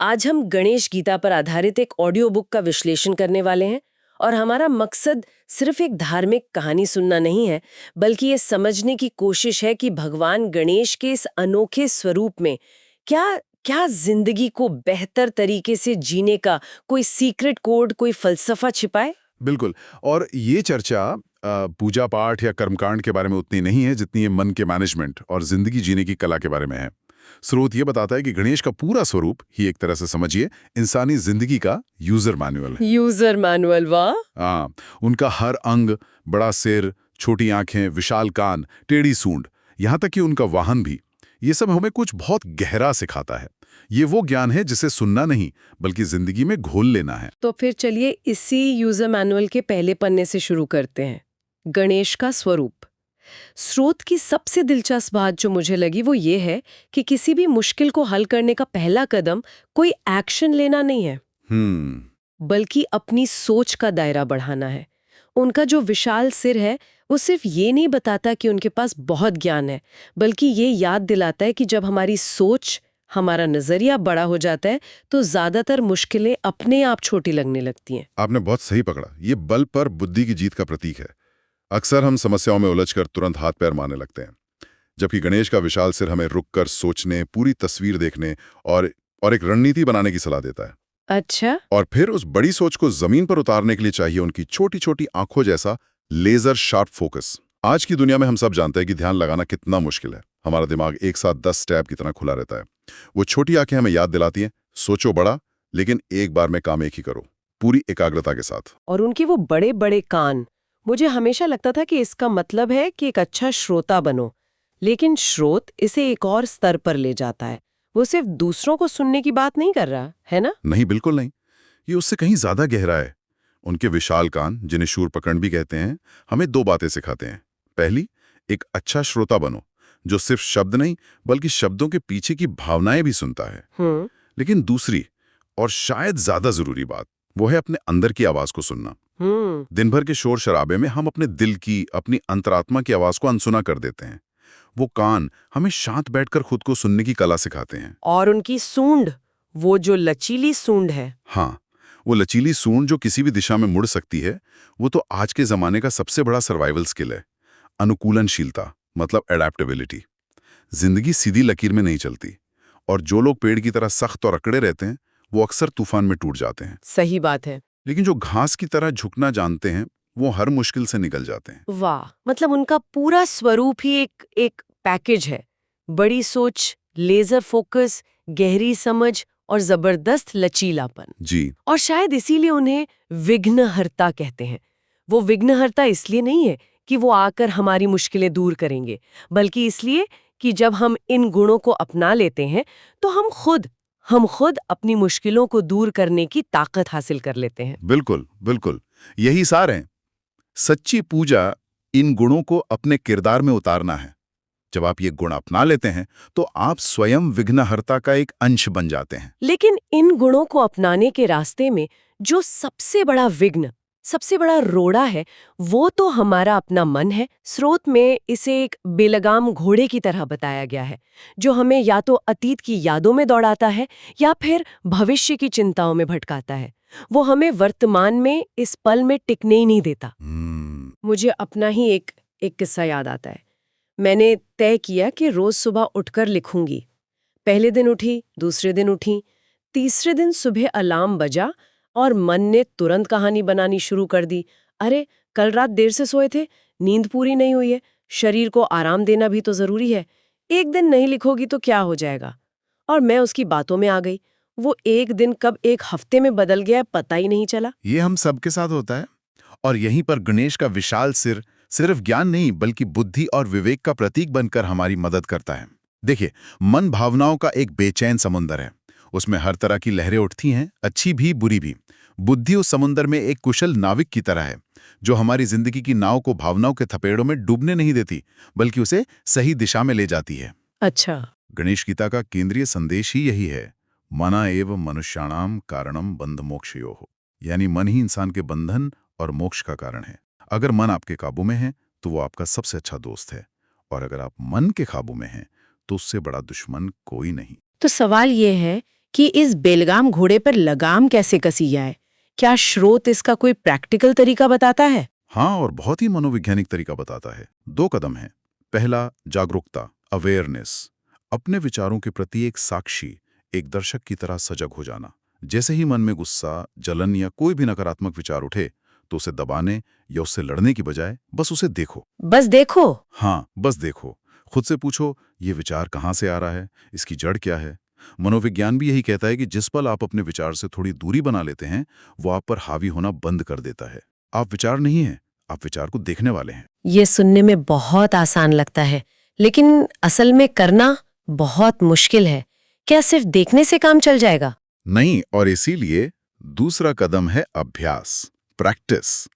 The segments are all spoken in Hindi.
आज हम गणेश गीता पर आधारित एक ऑडियो बुक का विश्लेषण करने वाले हैं और हमारा मकसद सिर्फ एक धार्मिक कहानी सुनना नहीं है, बल्कि ये समझने की कोशिश है कि भगवान गणेश के इस अनोखे स्वरूप में क्या क्या जिंदगी को बेहतर तरीके से जीने का कोई सीक्रेट कोड, कोई फलसफा छिपाए। बिल्कुल। और ये चर्चा पूजा पाठ या कर्मकांड के बारे में उतनी नहीं है जितनी ये मन के मैनेजमेंट और जिंदगी जीने की कला के बारे में है। स्रोत ये बताता है कि गणेश का पूरा स्वरूप ही एक तरह से समझिए इंसानी जिंदगी का यूजर मैनुअल है। यूजर मैनुअल, वाह। हाँ, उनका हर अंग, बड़ा सिर, छोटी आंखें, विशाल कान, टेढ़ी सूंड, यहाँ तक कि उनका वाहन भी, ये सब हमें कुछ बहुत गहरा सिखाता है। ये वो ज्ञान है जिसे सुनना नहीं बल्कि जिंदगी में घोल लेना है। तो फिर चलिए इसी यूजर मैनुअल के पहले पन्ने से शुरू करते हैं। गणेश का स्वरूप। स्रोत की सबसे दिलचस्प बात जो मुझे लगी वो ये है कि किसी भी मुश्किल को हल करने का पहला कदम कोई एक्शन लेना नहीं है, बल्कि अपनी सोच का दायरा बढ़ाना है। उनका जो विशाल सिर है वो सिर्फ ये नहीं बताता कि उनके पास बहुत ज्ञान है, बल्कि ये याद दिलाता है कि जब हमारी सोच, हमारा नजरिया बड़ा हो जाता है तो ज्यादातर मुश्किलें अपने आप छोटी लगने लगती हैं। आपने बहुत सही पकड़ा। ये बल पर बुद्धि की जीत का प्रतीक है। अक्सर हम समस्याओं में उलझकर तुरंत हाथ पैर मारने लगते हैं, जबकि गणेश का विशाल सिर हमें रुककर सोचने, पूरी तस्वीर देखने और एक रणनीति बनाने की सलाह देता है। अच्छा। और फिर उस बड़ी सोच को जमीन पर उतारने के लिए चाहिए उनकी छोटी छोटी आंखों जैसा लेजर शार्प फोकस। आज की दुनिया में हम सब जानते हैं कि ध्यान लगाना कितना मुश्किल है। हमारा दिमाग एक साथ 10 टैब की तरह खुला रहता है। वो छोटी आंखें हमें याद दिलाती हैं, सोचो बड़ा, लेकिन एक बार में काम एक ही करो, पूरी एकाग्रता के साथ। और उनके वो बड़े बड़े कान, मुझे हमेशा लगता था कि इसका मतलब है कि एक अच्छा श्रोता बनो, लेकिन श्रोत इसे एक और स्तर पर ले जाता है। वो सिर्फ दूसरों को सुनने की बात नहीं कर रहा है ना? नहीं, बिल्कुल नहीं। ये उससे कहीं ज्यादा गहरा है। उनके विशाल कान, जिन्हें शूरपकर्ण भी कहते हैं, हमें 2 बातें सिखाते हैं। पहली, एक अच्छा श्रोता बनो जो सिर्फ शब्द नहीं बल्कि शब्दों के पीछे की भावनाएं भी सुनता है। लेकिन दूसरी और शायद ज्यादा जरूरी बात, वो है अपने अंदर की आवाज को सुनना। दिन भर के शोर शराबे में हम अपने दिल की, अपनी अंतरात्मा की आवाज को अनसुना कर देते हैं। वो कान हमें शांत बैठकर खुद को सुनने की कला सिखाते हैं। और उनकी सूंड, वो जो लचीली सूंड है। हाँ, वो लचीली सूंड जो किसी भी दिशा में मुड़ सकती है, वो तो आज के जमाने का सबसे बड़ा सर्वाइवल स्किल है। अनुकूलनशीलता मतलब एडेप्टेबिलिटी। जिंदगी सीधी लकीर में नहीं चलती, और जो लोग पेड़ की तरह सख्त और अकड़े रहते हैं वो अक्सर तूफान में टूट जाते हैं। सही बात है। लेकिन जो घास की तरह झुकना जानते हैं वो हर मुश्किल से निकल जाते हैं। वाह, मतलब उनका पूरा स्वरूप ही एक एक पैकेज है। बड़ी सोच, लेजर फोकस, गहरी समझ और जबरदस्त लचीलापन। जी। और शायद इसीलिए उन्हें विघ्नहर्ता कहते हैं। वो विघ्नहर्ता इसलिए नहीं है कि वो आकर हमारी मुश्किलें दूर करेंगे, बल्कि इसलिए कि जब हम इन गुणों को अपना लेते हैं तो हम खुद अपनी मुश्किलों को दूर करने की ताकत हासिल कर लेते हैं। बिल्कुल बिल्कुल, यही सार है। सच्ची पूजा इन गुणों को अपने किरदार में उतारना है। जब आप ये गुण अपना लेते हैं तो आप स्वयं विघ्नहर्ता का एक अंश बन जाते हैं। लेकिन इन गुणों को अपनाने के रास्ते में जो सबसे बड़ा विघ्न, सबसे बड़ा रोड़ा है, वो तो हमारा अपना मन है। स्रोत में इसे एक बेलगाम घोड़े की तरह बताया गया है, जो हमें या तो अतीत की यादों में दौड़ाता है या फिर भविष्य की चिंताओं में भटकाता है। वो हमें वर्तमान में, इस पल में टिकने ही नहीं देता। मुझे अपना ही एक किस्सा याद आता है। मैंने तय किया कि रोज सुबह उठकर लिखूंगी। पहले दिन उठी, दूसरे दिन उठी, तीसरे दिन सुबह अलार्म बजा और मन ने तुरंत कहानी बनानी शुरू कर दी। अरे, कल रात देर से सोए थे, नींद पूरी नहीं हुई है, शरीर को आराम देना भी तो जरूरी है। एक दिन नहीं लिखोगी तो क्या हो जाएगा? और मैं उसकी बातों में आ गई। वो एक दिन कब एक हफ्ते में बदल गया, पता ही नहीं चला। ये हम सबके साथ होता है। और यहीं पर गणेश का विशाल सिर सिर्फ ज्ञान नहीं बल्कि बुद्धि और विवेक का प्रतीक बनकर हमारी मदद करता है। देखिए, मन भावनाओं का एक बेचैन समुंदर है। उसमें हर तरह की लहरें उठती हैं, अच्छी भी बुरी भी। बुद्धि उस समुंदर में एक कुशल नाविक की तरह है, जो हमारी जिंदगी की नाव को भावनाओं के थपेड़ों में डूबने नहीं देती बल्कि उसे सही दिशा में ले जाती है। अच्छा। गणेश गीता का केंद्रीय संदेश ही यही है, मना एव मनुष्याणाम कारणम बंध मोक्षयोः, यानी मन ही इंसान के बंधन और मोक्ष का कारण है। अगर मन आपके काबू में है तो वो आपका सबसे अच्छा दोस्त है, और अगर आप मन के काबू में हैं तो उससे बड़ा दुश्मन कोई नहीं। तो सवाल ये है कि इस बेलगाम घोड़े पर लगाम कैसे कसी जाए। क्या स्रोत इसका कोई प्रैक्टिकल तरीका बताता है? हाँ, और बहुत ही मनोवैज्ञानिक तरीका बताता है। 2 कदम हैं। पहला, जागरूकता, अवेयरनेस। अपने विचारों के प्रति एक साक्षी, एक दर्शक की तरह सजग हो जाना। जैसे ही मन में गुस्सा, जलन या कोई भी नकारात्मक विचार उठे, तो उसे दबाने या उससे लड़ने की बजाय बस उसे देखो। बस देखो। हाँ, बस देखो। खुद से पूछो, ये विचार कहाँ से आ रहा है? इसकी जड़ क्या है? मनोविज्ञान भी यही कहता है कि जिस पल आप अपने विचार से थोड़ी दूरी बना लेते हैं, वो आप पर हावी होना बंद कर देता है। आप विचार नहीं हैं, आप विचार को देखने वाले हैं। ये सुनने में बहुत आसान लगता है, लेकिन असल में करना बहुत मुश्किल है। क्या सिर्फ देखने से काम चल जाएगा? नहीं, और इसीलिए दूसरा कदम है अभ्यास, प्रैक्टिस।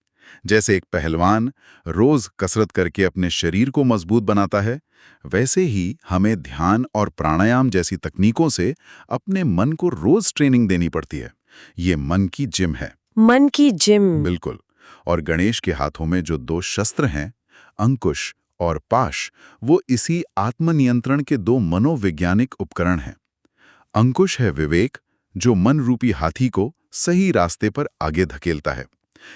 जैसे एक पहलवान रोज कसरत करके अपने शरीर को मजबूत बनाता है, वैसे ही हमें ध्यान और प्राणायाम जैसी तकनीकों से अपने मन को रोज ट्रेनिंग देनी पड़ती है। ये मन की जिम है। मन की जिम। बिल्कुल। और गणेश के हाथों में जो 2 शस्त्र हैं, अंकुश और पाश, वो इसी आत्मनियंत्रण के 2 मनोवैज्ञानिक उपकरण हैं। अंकुश है विवेक, जो मन रूपी हाथी को सही रास्ते पर आगे धकेलता है,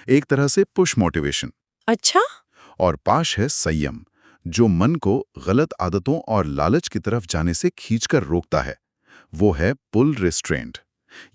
एक तरह से पुश मोटिवेशन। अच्छा। और पाश है संयम, जो मन को गलत आदतों और लालच की तरफ जाने से खींचकर रोकता है। वो है पुल रिस्ट्रेंट।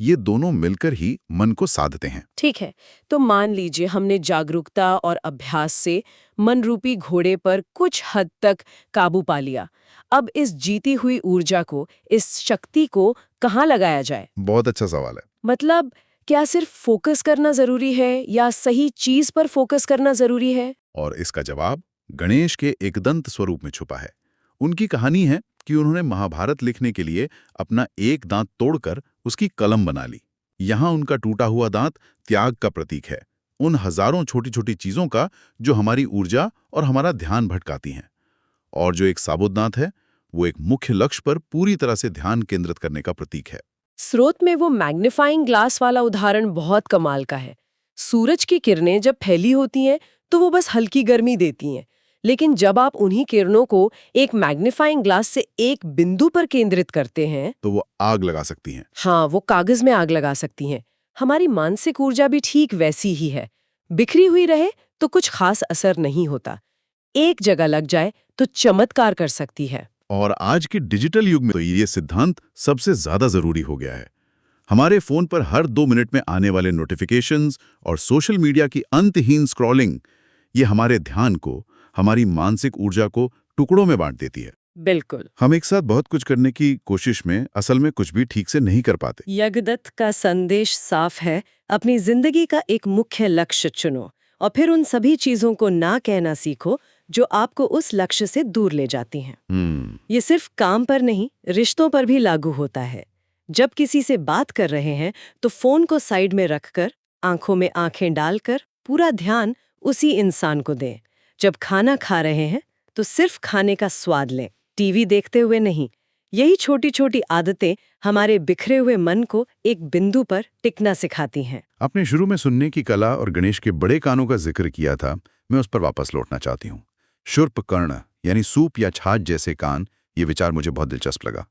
ये दोनों मिलकर ही मन को साधते हैं। ठीक है, तो मान लीजिए हमने जागरूकता और अभ्यास से मन रूपी घोड़े पर कुछ हद तक काबू पा लिया। अब इस जीती हुई ऊर्जा को, इस शक्ति को कहाँ लगाया जाए? बहुत अच्छा सवाल है। मतलब क्या सिर्फ फोकस करना जरूरी है या सही चीज पर फोकस करना जरूरी है? और इसका जवाब गणेश के एकदंत स्वरूप में छुपा है। उनकी कहानी है कि उन्होंने महाभारत लिखने के लिए अपना एक दांत तोड़कर उसकी कलम बना ली। यहाँ उनका टूटा हुआ दांत त्याग का प्रतीक है, उन हजारों छोटी छोटी चीजों का जो हमारी ऊर्जा और हमारा ध्यान भटकाती हैं। और जो एक साबुत दांत है, वो एक मुख्य लक्ष्य पर पूरी तरह से ध्यान केंद्रित करने का प्रतीक है। स्रोत में वो मैग्नीफाइंग ग्लास वाला उदाहरण बहुत कमाल का है। सूरज की किरणें जब फैली होती हैं तो वो बस हल्की गर्मी देती हैं, लेकिन जब आप उन्हीं किरणों को एक मैग्नीफाइंग ग्लास से एक बिंदु पर केंद्रित करते हैं, तो वो आग लगा सकती हैं। हाँ, वो कागज में आग लगा सकती हैं। हमारी मानसिक ऊर्जा भी ठीक वैसी ही है। बिखरी हुई रहे तो कुछ खास असर नहीं होता, एक जगह लग जाए तो चमत्कार कर सकती है। और आज के डिजिटल युग में तो ये सिद्धांत सबसे ज्यादा जरूरी हो गया है। हमारे फोन पर हर 2 मिनट में आने वाले नोटिफिकेशंस और सोशल मीडिया की अंतहीन स्क्रॉलिंग, ये हमारे ध्यान को, हमारी मानसिक ऊर्जा को टुकड़ों में बांट देती है। बिल्कुल। हम एक साथ बहुत कुछ करने की कोशिश में असल में कुछ भी ठीक से नहीं कर पाते। यज्ञदत्त का संदेश साफ है, अपनी जिंदगी का एक मुख्य लक्ष्य चुनो और फिर उन सभी चीजों को ना कहना सीखो जो आपको उस लक्ष्य से दूर ले जाती हैं। ये सिर्फ काम पर नहीं, रिश्तों पर भी लागू होता है। जब किसी से बात कर रहे हैं तो फोन को साइड में रखकर, आंखों में आंखें डालकर पूरा ध्यान उसी इंसान को दें। जब खाना खा रहे हैं तो सिर्फ खाने का स्वाद लें, टीवी देखते हुए नहीं। यही छोटी छोटी आदतें हमारे बिखरे हुए मन को एक बिंदु पर टिकना सिखाती हैं। आपने शुरू में सुनने की कला और गणेश के बड़े कानों का जिक्र किया था, मैं उस पर वापस लौटना चाहती हूँ। शूर्प कर्ण यानी सूप या छाछ जैसे कान, ये विचार मुझे बहुत दिलचस्प लगा।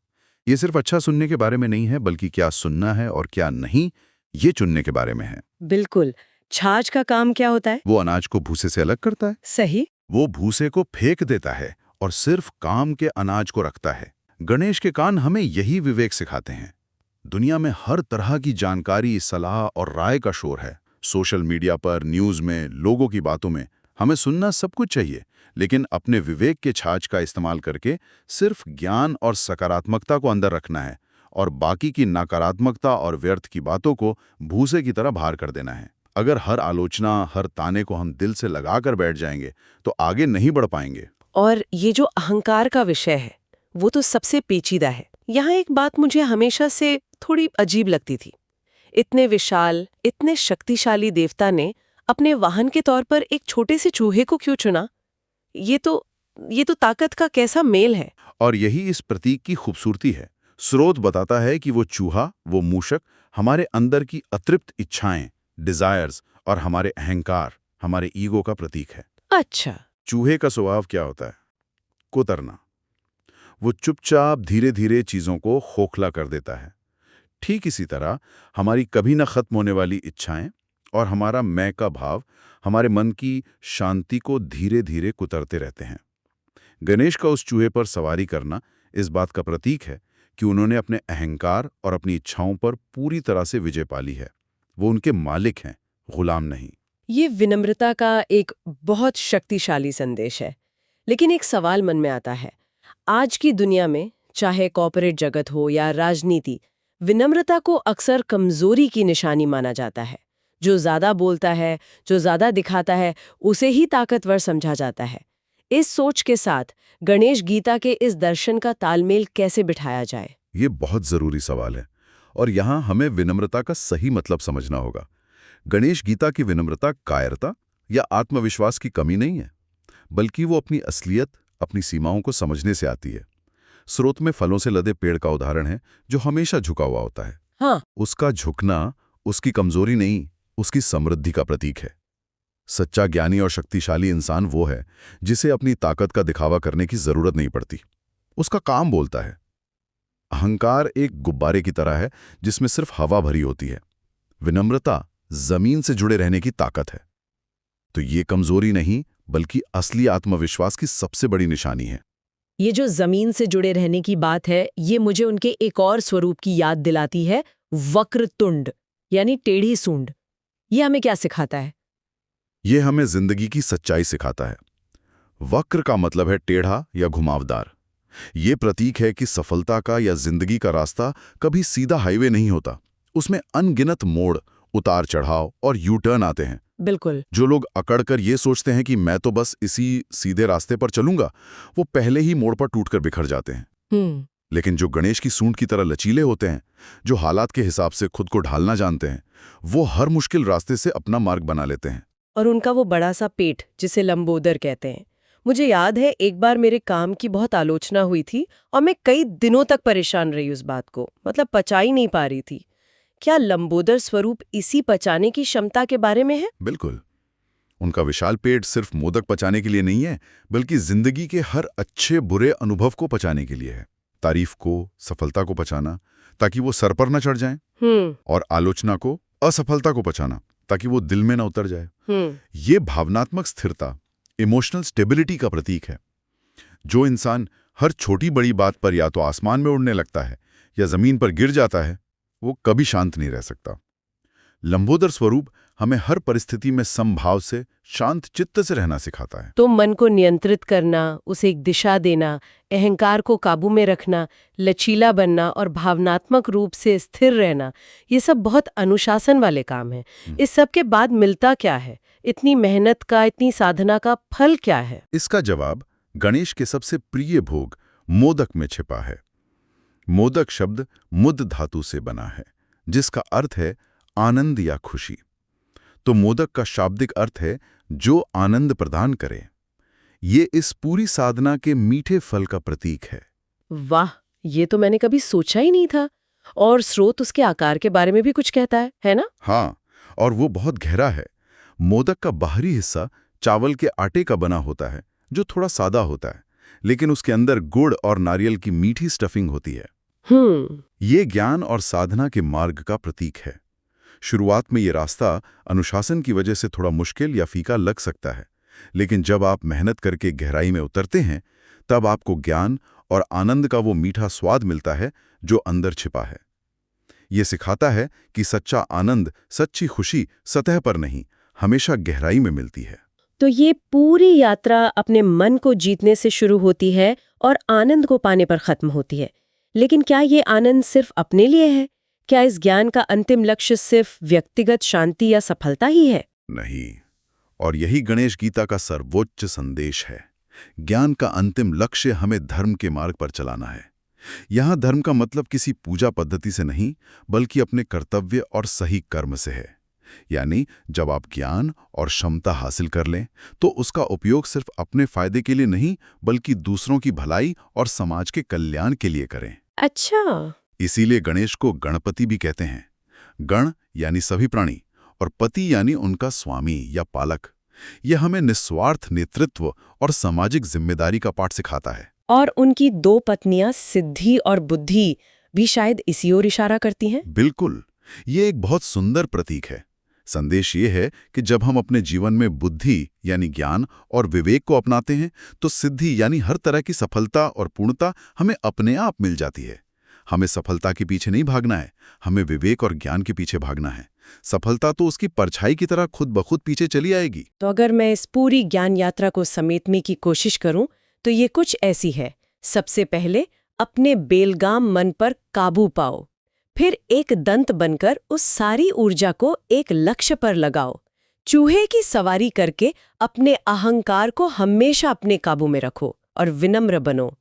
ये सिर्फ अच्छा सुनने के बारे में नहीं है, बल्कि क्या सुनना है और क्या नहीं, ये चुनने के बारे में है। बिल्कुल। छाछ का काम क्या होता है? वो अनाज को भूसे से अलग करता है। सही। वो भूसे को फेंक देता है और सिर्फ काम के अनाज को रखता है। गणेश के कान हमें यही विवेक सिखाते हैं। दुनिया में हर तरह की जानकारी, सलाह और राय का शोर है। सोशल मीडिया पर, न्यूज़ में, लोगों की बातों में हमें सुनना सब कुछ चाहिए, लेकिन अपने विवेक के छाछ का इस्तेमाल करके सिर्फ ज्ञान और सकारात्मकता को अंदर रखना है और बाकी की नकारात्मकता और व्यर्थ की बातों को भूसे की तरह बाहर कर देना है। अगर हर आलोचना, हर ताने को हम दिल से लगाकर बैठ जाएंगे तो आगे नहीं बढ़ पाएंगे। और ये जो अहंकार का विषय है, वो तो सबसे पेचीदा है। यहाँ एक बात मुझे हमेशा से थोड़ी अजीब लगती थी। इतने विशाल, इतने शक्तिशाली देवता ने अपने वाहन के तौर पर एक छोटे से चूहे को क्यों चुना? ये तो ताकत का कैसा मेल है। और यही इस प्रतीक की खूबसूरती है। स्रोत बताता है कि वो चूहा, वो मूषक, हमारे अंदर की अतृप्त इच्छाएं, डिजायर्स और हमारे अहंकार, हमारे ईगो का प्रतीक है। अच्छा। चूहे का स्वभाव क्या होता है? कुतरना। वो चुपचाप धीरे धीरे चीजों को खोखला कर देता है। ठीक इसी तरह हमारी कभी न खत्म होने वाली इच्छाएं और हमारा मैं का भाव हमारे मन की शांति को धीरे धीरे कुतरते रहते हैं। गणेश का उस चूहे पर सवारी करना इस बात का प्रतीक है कि उन्होंने अपने अहंकार और अपनी इच्छाओं पर पूरी तरह से विजय पा ली है। वो उनके मालिक हैं, गुलाम नहीं। ये विनम्रता का एक बहुत शक्तिशाली संदेश है। लेकिन एक सवाल मन में आता है, आज की दुनिया में चाहे कॉर्पोरेट जगत हो या राजनीति, विनम्रता को अक्सर कमजोरी की निशानी माना जाता है। जो ज्यादा बोलता है, जो ज्यादा दिखाता है, उसे ही ताकतवर समझा जाता है। इस सोच के साथ गणेश गीता के इस दर्शन का तालमेल कैसे बिठाया जाए? ये बहुत जरूरी सवाल है और यहाँ हमें विनम्रता का सही मतलब समझना होगा। गणेश गीता की विनम्रता कायरता या आत्मविश्वास की कमी नहीं है, बल्कि वो अपनी असलियत, अपनी सीमाओं को समझने से आती है। स्रोत में फलों से लदे पेड़ का उदाहरण है जो हमेशा झुका हुआ होता है। हाँ, उसका झुकना उसकी कमजोरी नहीं, उसकी समृद्धि का प्रतीक है। सच्चा ज्ञानी और शक्तिशाली इंसान वो है जिसे अपनी ताकत का दिखावा करने की जरूरत नहीं पड़ती। उसका काम बोलता है। अहंकार एक गुब्बारे की तरह है जिसमें सिर्फ हवा भरी होती है। विनम्रता जमीन से जुड़े रहने की ताकत है। तो ये कमजोरी नहीं, बल्कि असली आत्मविश्वास की सबसे बड़ी निशानी है। ये जो जमीन से जुड़े रहने की बात है, ये मुझे उनके एक और स्वरूप की याद दिलाती है, वक्रतुंड यानी टेढ़ी सूंड। ये हमें क्या सिखाता है? ये हमें जिंदगी की सच्चाई सिखाता है। वक्र का मतलब है टेढ़ा या घुमावदार। ये प्रतीक है कि सफलता का या जिंदगी का रास्ता कभी सीधा हाईवे नहीं होता। उसमें अनगिनत मोड़, उतार चढ़ाव और यू टर्न आते हैं। बिल्कुल। जो लोग अकड़कर ये सोचते हैं कि मैं तो बस इसी सीधे रास्ते पर चलूंगा, वो पहले ही मोड़ पर टूटकर बिखर जाते हैं। लेकिन जो गणेश की सूंड की तरह लचीले होते हैं, जो हालात के हिसाब से खुद को ढालना जानते हैं, वो हर मुश्किल रास्ते से अपना मार्ग बना लेते हैं। और उनका वो बड़ा सा पेट जिसे लंबोदर कहते हैं। मुझे याद है एक बार मेरे काम की बहुत आलोचना हुई थी और मैं कई दिनों तक परेशान रही उस बात को, मतलब पचा ही नहीं पा रही थी। क्या लंबोदर स्वरूप इसी पचाने की क्षमता के बारे में है? बिल्कुल। उनका विशाल पेट सिर्फ मोदक पचाने के लिए नहीं है, बल्कि जिंदगी के हर अच्छे बुरे अनुभव को पचाने के लिए है। तारीफ को, सफलता को पचाना ताकि वो सर पर न चढ़ जाएं, और आलोचना को, असफलता को पचाना ताकि वो दिल में न उतर जाए। ये भावनात्मक स्थिरता, इमोशनल स्टेबिलिटी का प्रतीक है। जो इंसान हर छोटी बड़ी बात पर या तो आसमान में उड़ने लगता है या जमीन पर गिर जाता है, वो कभी शांत नहीं रह सकता। लंबोदर स्वरूप हमें हर परिस्थिति में समभाव से, शांत चित्त से रहना सिखाता है। तो मन को नियंत्रित करना, उसे एक दिशा देना, अहंकार को काबू में रखना, लचीला बनना और भावनात्मक रूप से स्थिर रहना, ये सब बहुत अनुशासन वाले काम हैं। इस सब के बाद मिलता क्या है? इतनी मेहनत का, इतनी साधना का फल क्या है? इसका जवाब गणेश के सबसे प्रिय भोग मोदक में छिपा है। मोदक शब्द मुद धातु से बना है, जिसका अर्थ है आनंद या खुशी। तो मोदक का शाब्दिक अर्थ है जो आनंद प्रदान करे। ये इस पूरी साधना के मीठे फल का प्रतीक है। वाह, ये तो मैंने कभी सोचा ही नहीं था। और स्रोत उसके आकार के बारे में भी कुछ कहता है ना? हाँ, और वो बहुत गहरा है। मोदक का बाहरी हिस्सा चावल के आटे का बना होता है, जो थोड़ा सादा होता है, लेकिन उसके अंदर गुड़ और नारियल की मीठी स्टफिंग होती है। ये ज्ञान और साधना के मार्ग का प्रतीक है। शुरुआत में ये रास्ता अनुशासन की वजह से थोड़ा मुश्किल या फीका लग सकता है, लेकिन जब आप मेहनत करके गहराई में उतरते हैं, तब आपको ज्ञान और आनंद का वो मीठा स्वाद मिलता है जो अंदर छिपा है। ये सिखाता है कि सच्चा आनंद, सच्ची खुशी सतह पर नहीं, हमेशा गहराई में मिलती है। तो ये पूरी यात्रा अपने मन को जीतने से शुरू होती है और आनंद को पाने पर खत्म होती है। लेकिन क्या ये आनंद सिर्फ अपने लिए है? क्या इस ज्ञान का अंतिम लक्ष्य सिर्फ व्यक्तिगत शांति या सफलता ही है? नहीं, और यही गणेश गीता का सर्वोच्च संदेश है। ज्ञान का अंतिम लक्ष्य हमें धर्म के मार्ग पर चलाना है। यहाँ धर्म का मतलब किसी पूजा पद्धति से नहीं, बल्कि अपने कर्तव्य और सही कर्म से है। यानी जब आप ज्ञान और क्षमता हासिल कर लें, तो उसका उपयोग सिर्फ अपने फायदे के लिए नहीं, बल्कि दूसरों की भलाई और समाज के कल्याण के लिए करें। अच्छा, इसीलिए गणेश को गणपति भी कहते हैं। गण यानी सभी प्राणी और पति यानी उनका स्वामी या पालक। यह हमें निस्वार्थ नेतृत्व और सामाजिक जिम्मेदारी का पाठ सिखाता है। और उनकी दो पत्नियां सिद्धि और बुद्धि भी शायद इसी ओर इशारा करती हैं। बिल्कुल, ये एक बहुत सुंदर प्रतीक है। संदेश ये है कि जब हम अपने जीवन में बुद्धि यानी ज्ञान और विवेक को अपनाते हैं तो सिद्धि यानी हर तरह की सफलता और पूर्णता हमें अपने आप मिल जाती है। हमें सफलता के पीछे नहीं भागना है, हमें विवेक और ज्ञान के पीछे भागना है। सफलता तो उसकी परछाई की तरह खुद ब खुद पीछे चली आएगी। तो अगर मैं इस पूरी ज्ञान यात्रा को समेटने की कोशिश करूं तो ये कुछ ऐसी है। सबसे पहले अपने बेलगाम मन पर काबू पाओ, फिर एक दंत बनकर उस सारी ऊर्जा को एक लक्ष्य पर लगाओ। चूहे की सवारी करके अपने अहंकार को हमेशा अपने काबू में रखो और विनम्र बनो।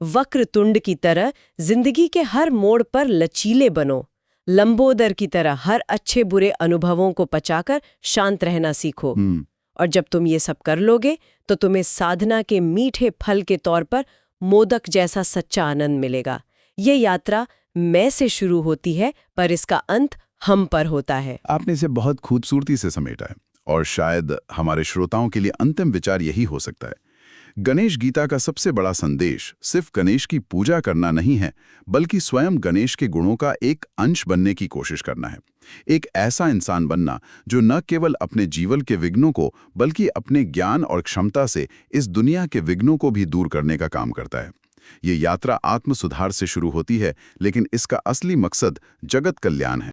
वक्रतुंड की तरह जिंदगी के हर मोड़ पर लचीले बनो। लंबोदर की तरह हर अच्छे बुरे अनुभवों को पचाकर शांत रहना सीखो। और जब तुम ये सब कर लोगे तो तुम्हें साधना के मीठे फल के तौर पर मोदक जैसा सच्चा आनंद मिलेगा। ये यात्रा मैं से शुरू होती है पर इसका अंत हम पर होता है। आपने इसे बहुत खूबसूरती से समेटा है और शायद हमारे श्रोताओं के लिए अंतिम विचार यही हो सकता है। गणेश गीता का सबसे बड़ा संदेश सिर्फ गणेश की पूजा करना नहीं है, बल्कि स्वयं गणेश के गुणों का एक अंश बनने की कोशिश करना है। एक ऐसा इंसान बनना जो न केवल अपने जीवन के विघ्नों को बल्कि अपने ज्ञान और क्षमता से इस दुनिया के विघ्नों को भी दूर करने का काम करता है। ये यात्रा आत्म सुधार से शुरू होती है, लेकिन इसका असली मकसद जगत कल्याण है।